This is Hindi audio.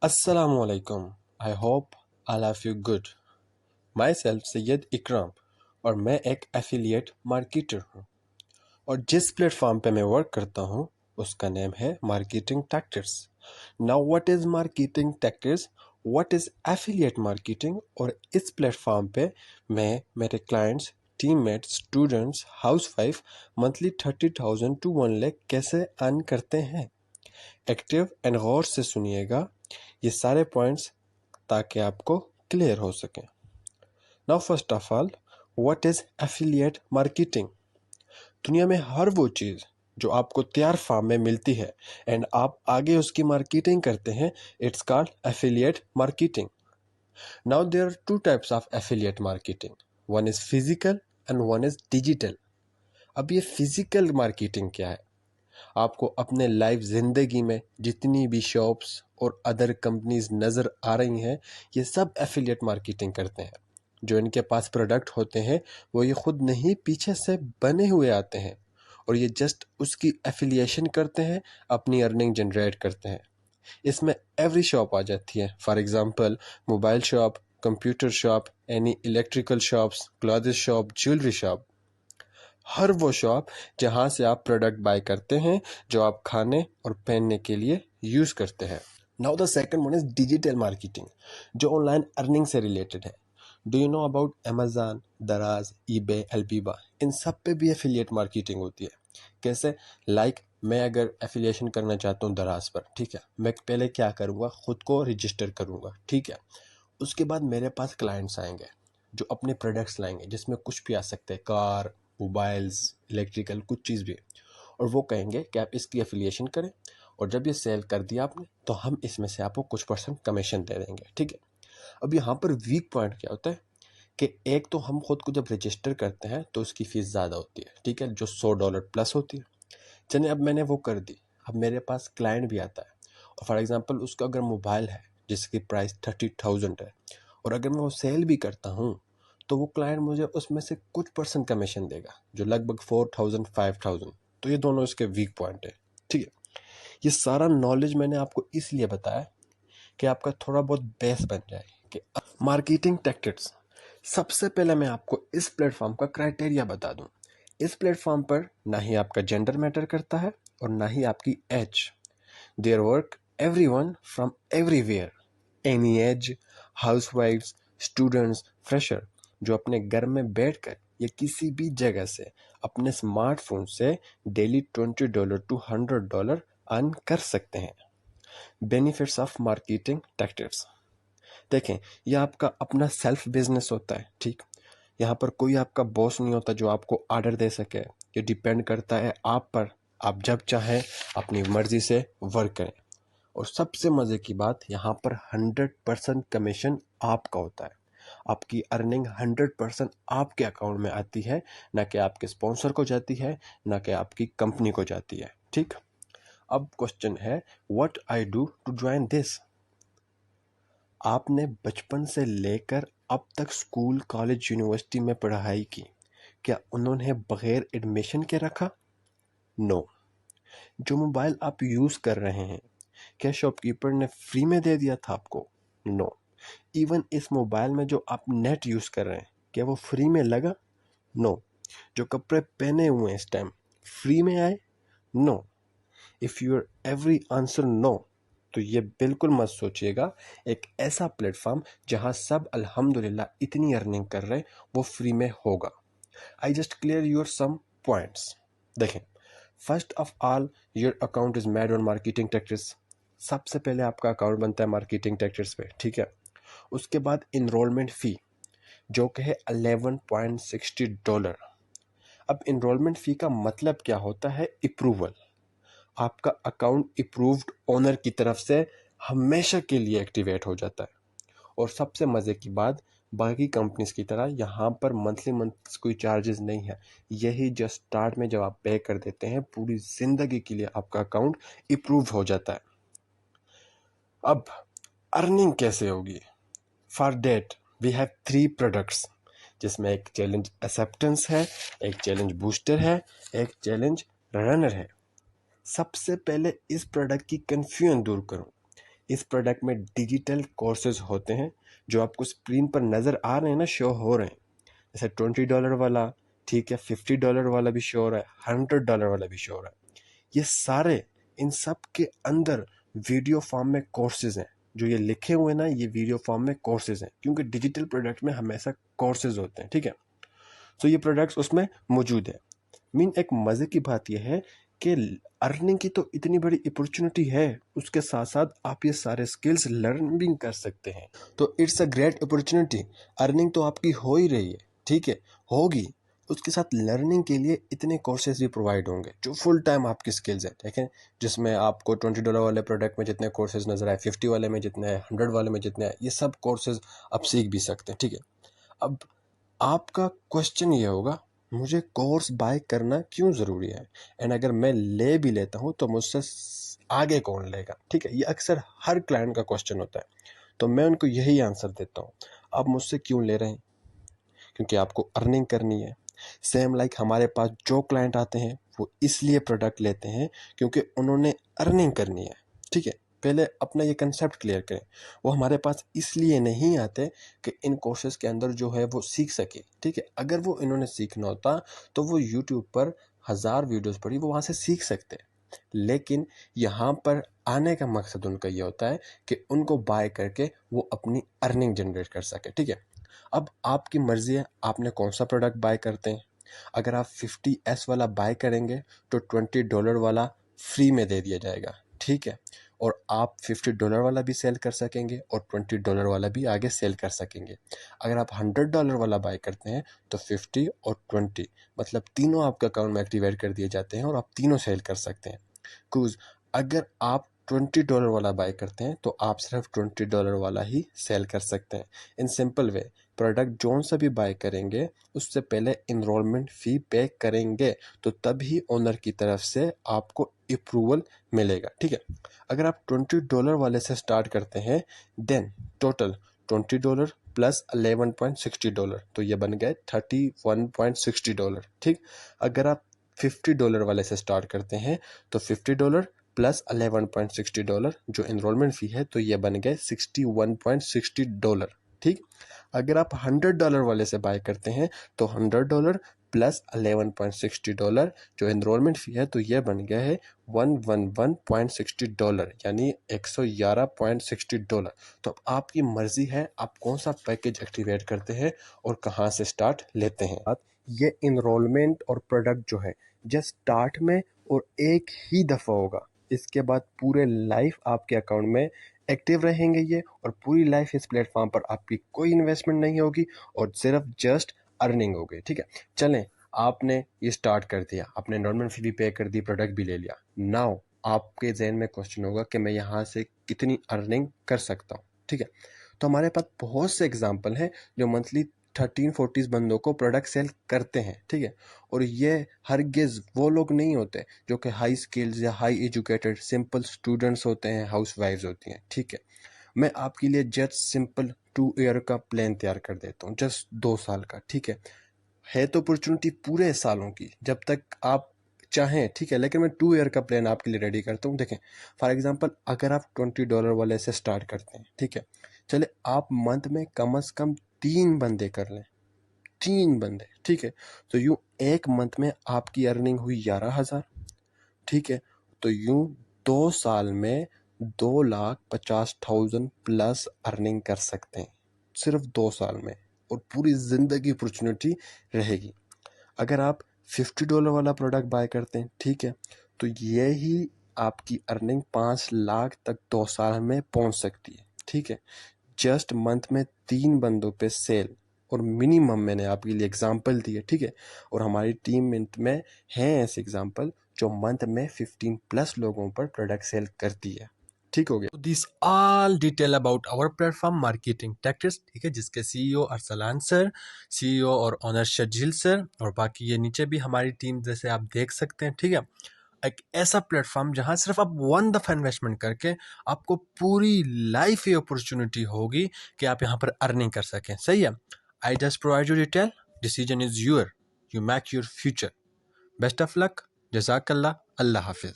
अस्सलामुअलैकुम। I hope all of you good. My self Syed इकराम और मैं एक एफिलिएट मार्केटर हूँ और जिस प्लेटफॉर्म पे मैं वर्क करता हूँ उसका नेम है marketing tactics. Now what is marketing tactics, what is affiliate marketing, और इस प्लेटफॉर्म पे मैं मेरे clients, teammates, students, housewife monthly 30,000 to 1 lakh कैसे अर्न करते हैं। एक्टिव एंड गौर से सुनिएगा ये सारे पॉइंट्स ताकि आपको क्लियर हो सके। Now first of all, what is affiliate marketing. दुनिया में हर वो चीज़ जो आपको तैयार फॉर्म में मिलती है एंड आप आगे उसकी मार्केटिंग करते हैं, it's called affiliate marketing. Now there are two types of affiliate marketing, one is physical and one is digital. अब ये फिजिकल मार्केटिंग क्या है? आपको अपने लाइफ ज़िंदगी में जितनी भी शॉप्स और अदर कंपनीज नज़र आ रही हैं, ये सब एफिलिएट मार्केटिंग करते हैं। जो इनके पास प्रोडक्ट होते हैं वो ये खुद नहीं, पीछे से बने हुए आते हैं और ये जस्ट उसकी एफिलिएशन करते हैं, अपनी अर्निंग जनरेट करते हैं। इसमें एवरी शॉप आ जाती है। For example mobile shop, computer shop, any electrical shops, clothes shop, jewellery shop, हर वो शॉप जहां से आप प्रोडक्ट बाय करते हैं जो आप खाने और पहनने के लिए यूज करते हैं। Now the second one is digital marketing, जो ऑनलाइन अर्निंग से रिलेटेड है। Do you know about Amazon, दराज, ईबे, अल्बीबा, इन सब पे भी एफिलिएट मार्केटिंग होती है। कैसे? मैं अगर एफिलिएशन करना चाहता हूँ दराज पर, ठीक है, मैं पहले क्या करूँगा, खुद को रजिस्टर करूँगा, ठीक है। उसके बाद मेरे पास क्लाइंट्स आएंगे जो अपने प्रोडक्ट्स लाएंगे, जिसमें कुछ भी आ सकते हैं, कार, मोबाइल्स, इलेक्ट्रिकल, कुछ चीज़ भी। और वो कहेंगे कि आप इसकी एफिलिएशन करें और जब ये सेल कर दिया आपने तो हम इसमें से आपको कुछ परसेंट कमीशन दे देंगे, ठीक है। अब यहाँ पर वीक पॉइंट क्या होता है कि एक तो हम खुद को जब रजिस्टर करते हैं तो उसकी फ़ीस ज़्यादा होती है, ठीक है, जो $100 प्लस होती है। चलिए अब मैंने वो कर दी, अब मेरे पास क्लाइंट भी आता है और फॉर एग्जांपल उसका अगर मोबाइल है जिसकी प्राइस 30,000 है और अगर मैं वो सेल भी करता हूँ तो वो क्लाइंट मुझे उसमें से कुछ परसेंट कमीशन देगा जो लगभग 4,000 5,000। तो ये दोनों इसके वीक पॉइंट है, ठीक है। ये सारा नॉलेज मैंने आपको इसलिए बताया कि आपका थोड़ा बहुत बेस बन जाए कि मार्केटिंग टैक्टिक्स। सबसे पहले मैं आपको इस प्लेटफॉर्म का क्राइटेरिया बता दूं। इस प्लेटफॉर्म पर ना ही आपका जेंडर मैटर करता है और ना ही आपकी age. There work everyone from everywhere, any age, हाउसवाइफ्स, स्टूडेंट्स, फ्रेशर, जो अपने घर में बैठकर या किसी भी जगह से अपने स्मार्टफोन से डेली $20 to $100 अर्न कर सकते हैं। Benefits of marketing tactics. देखें, यह आपका अपना सेल्फ बिजनेस होता है, ठीक। यहाँ पर कोई आपका बॉस नहीं होता जो आपको ऑर्डर दे सके। ये डिपेंड करता है आप पर, आप जब चाहें अपनी मर्जी से वर्क करें। और सबसे मज़े की बात, यहाँ पर 100% कमीशन आपका होता है। आपकी अर्निंग 100% आपके अकाउंट में आती है, ना कि आपके स्पॉन्सर को जाती है, ना कि आपकी कंपनी को जाती है, ठीक। अब क्वेश्चन है, what I do to join this. आपने बचपन से लेकर अब तक स्कूल, कॉलेज, यूनिवर्सिटी में पढ़ाई की, क्या उन्होंने बगैर एडमिशन के रखा? नो। जो मोबाइल आप यूज़ कर रहे हैं, क्या शॉपकीपर ने फ्री में दे दिया था आपको? नो। इवन इस मोबाइल में जो आप नेट यूज़ कर रहे हैं, क्या वो फ्री में लगा? नो। जो कपड़े पहने हुए हैं इस टाइम, फ्री में आए? No. If your every answer no, तो ये बिल्कुल मत सोचिएगा एक ऐसा प्लेटफॉर्म जहां सब अल्हम्दुलिल्लाह इतनी अर्निंग कर रहे वो फ्री में होगा। I just clear your some points. देखें, first of all your account is made on marketing tactics. सबसे पहले आपका अकाउंट बनता है मार्केटिंग टैक्टिक्स पे, ठीक है। उसके बाद इनरोलमेंट फ़ी जो कि है $11.60। अब इनरोलमेंट फ़ी का मतलब क्या होता है? अप्रूवल। आपका अकाउंट अप्रूव्ड ओनर की तरफ से हमेशा के लिए एक्टिवेट हो जाता है। और सबसे मज़े की बात, बाकी कंपनीज की तरह यहाँ पर मंथली कोई चार्जेस नहीं है। यही जस्ट स्टार्ट में जब आप पे कर देते हैं, पूरी ज़िंदगी के लिए आपका अकाउंट अप्रूव हो जाता है। अब अर्निंग कैसे होगी? For that we have 3 products, जिसमें एक चैलेंज एक्सेप्टेंस है, एक चैलेंज बूस्टर है, एक चैलेंज रनर है। सबसे पहले इस प्रोडक्ट की कन्फ्यूजन दूर करूं। इस प्रोडक्ट में डिजिटल कोर्सेज होते हैं जो आपको स्क्रीन पर नज़र आ रहे हैं ना, शो हो रहे हैं। जैसे $20 वाला, ठीक है, $50 वाला भी शो हो रहा है, $100 वाला भी शो हो रहा है। ये सारे, इन सब के अंदर वीडियो फॉर्म में कोर्सेज हैं। जो ये लिखे हुए ना, ये वीडियो फॉर्म में कोर्सेज हैं, क्योंकि डिजिटल प्रोडक्ट में हमेशा कोर्सेज होते हैं, ठीक है। तो ये प्रोडक्ट्स उसमें मौजूद है। एक मज़े की बात यह है कि अर्निंग की तो इतनी बड़ी अपॉर्चुनिटी है, उसके साथ साथ आप ये सारे स्किल्स लर्न भी कर सकते हैं। तो it's a great opportunity. Earning तो आपकी हो ही रही है, ठीक है, होगी, उसके साथ लर्निंग के लिए इतने कोर्सेज भी प्रोवाइड होंगे जो फुल टाइम आपकी स्किल्स है, ठीक है, जिसमें आपको $20 वाले प्रोडक्ट में जितने कोर्सेज नजर आए, 50 वाले में जितने हैं, 100 वाले में जितने हैं, ये सब कोर्सेज आप सीख भी सकते हैं, ठीक है। अब आपका क्वेश्चन ये होगा, मुझे कोर्स बाय करना क्यों ज़रूरी है, एंड अगर मैं ले भी लेता हूँ तो मुझसे आगे कौन लेगा, ठीक है। ये अक्सर हर क्लाइंट का क्वेश्चन होता है, तो मैं उनको यही आंसर देता हूँ, आप मुझसे क्यों ले रहे हैं, क्योंकि आपको अर्निंग करनी है। सेम लाइक हमारे पास जो क्लाइंट आते हैं वो इसलिए प्रोडक्ट लेते हैं क्योंकि उन्होंने अर्निंग करनी है, ठीक है। पहले अपना ये कंसेप्ट क्लियर करें, वो हमारे पास इसलिए नहीं आते कि इन कोर्सेज के अंदर जो है वो सीख सके, ठीक है। अगर वो इन्होंने सीखना होता तो वो यूट्यूब पर 1000 वीडियोस पढ़ी, वो वहाँ से सीख सकते हैं। लेकिन यहाँ पर आने का मकसद उनका ये होता है कि उनको बाय करके वो अपनी अर्निंग जनरेट कर सके, ठीक है। अब आपकी मर्जी है, आपने कौन सा प्रोडक्ट बाय करते हैं। अगर आप 50S वाला बाय करेंगे तो $20 वाला फ्री में दे दिया जाएगा, ठीक है। और आप $50 वाला भी सेल कर सकेंगे और $20 वाला भी आगे सेल कर सकेंगे। अगर आप $100 वाला बाय करते हैं तो 50 और 20 मतलब तीनों आपके अकाउंट में एक्टिवेट कर दिए जाते हैं और आप तीनों सेल कर सकते हैं। क्रूज, अगर आप $20 वाला बाय करते हैं तो आप सिर्फ $20 वाला ही सेल कर सकते हैं। इन सिंपल वे, प्रोडक्ट जो सा भी बाय करेंगे उससे पहले इनरोलमेंट फ़ी पे करेंगे, तो तभी ओनर की तरफ से आपको अप्रूवल मिलेगा, ठीक है। अगर आप $20 वाले से स्टार्ट करते हैं, देन टोटल $20 प्लस $11.60, तो ये बन गए $31.60, ठीक। अगर आप $50 वाले से स्टार्ट करते हैं तो $50 प्लस $11.60 जो इनरोलमेंट फ़ी है, तो ये बन गए $61.60, ठीक। अगर आप $100 वाले से बाय करते हैं तो $100 प्लस $11.60 जो इनरोलमेंट फ़ी है, तो ये बन गया है $111.60, यानी $111.60। तो अब आपकी मर्ज़ी है आप कौन सा पैकेज एक्टिवेट करते हैं और कहाँ से स्टार्ट लेते हैं। ये इनरोलमेंट और प्रोडक्ट जो है जस्ट स्टार्ट में और एक ही दफ़ा होगा, इसके बाद पूरे लाइफ आपके अकाउंट में एक्टिव रहेंगे ये, और पूरी लाइफ इस प्लेटफॉर्म पर आपकी कोई इन्वेस्टमेंट नहीं होगी और सिर्फ जस्ट अर्निंग होगी, ठीक है। चलें, आपने ये स्टार्ट कर दिया, आपने नॉर्मल फी भी पे कर दी, प्रोडक्ट भी ले लिया। नाउ आपके जहन में क्वेश्चन होगा कि मैं यहाँ से कितनी अर्निंग कर सकता हूँ, ठीक है। तो हमारे पास बहुत से एग्जाम्पल हैं जो मंथली 13-40 बंदों को प्रोडक्ट सेल करते हैं, ठीक है। और ये हरगिज़ वो लोग नहीं होते जो कि हाई स्किल्स या हाई एजुकेटेड सिंपल स्टूडेंट्स होते हैं, हाउस वाइफ्स होती हैं, ठीक है। मैं आपके लिए जस्ट सिंपल 2 ईयर का प्लान तैयार कर देता हूँ, जस्ट 2 साल का, ठीक है तो अपॉर्चुनिटी पूरे सालों की जब तक आप चाहें, ठीक है। लेकिन मैं 2 ईयर का प्लान आपके लिए रेडी करता हूँ। देखें, फॉर एग्जांपल अगर आप $20 वाले से स्टार्ट करते हैं, ठीक है, चले आप मंथ में कम से कम 3 बंदे कर लें, 3 बंदे, ठीक है। तो यूँ एक मंथ में आपकी अर्निंग हुई 11,000, ठीक है। तो यूँ 2 साल में 2,50,000 प्लस अर्निंग कर सकते हैं, सिर्फ 2 साल में, और पूरी ज़िंदगी अपॉर्चुनिटी रहेगी। अगर आप $50 वाला प्रोडक्ट बाय करते हैं, ठीक है, तो ये ही आपकी अर्निंग 5 लाख तक 2 साल में पहुंच सकती है, ठीक है। जस्ट मंथ में 3 बंदों पे सेल, और मिनिमम मैंने आपके लिए एग्जांपल दिए, ठीक है। और हमारी टीम में हैं ऐसे एग्जांपल जो मंथ में 15 प्लस लोगों पर प्रोडक्ट सेल करती है, ठीक हो गया। This all detail about our platform marketing tactics, ठीक है, जिसके सीईओ अरसलान सर, सीईओ और ऑनर शर्जील सर, और बाकी ये नीचे भी हमारी टीम जैसे आप देख सकते हैं, ठीक है। एक ऐसा प्लेटफॉर्म जहां सिर्फ आप 1 दफ़ा इन्वेस्टमेंट करके आपको पूरी लाइफ ये अपॉर्चुनिटी होगी कि आप यहाँ पर अर्निंग कर सकें, सही है। I just provide you detail, decision is your, you make your future. Best of luck, जज़ाकल्लाह, अल्लाह हाफिज़।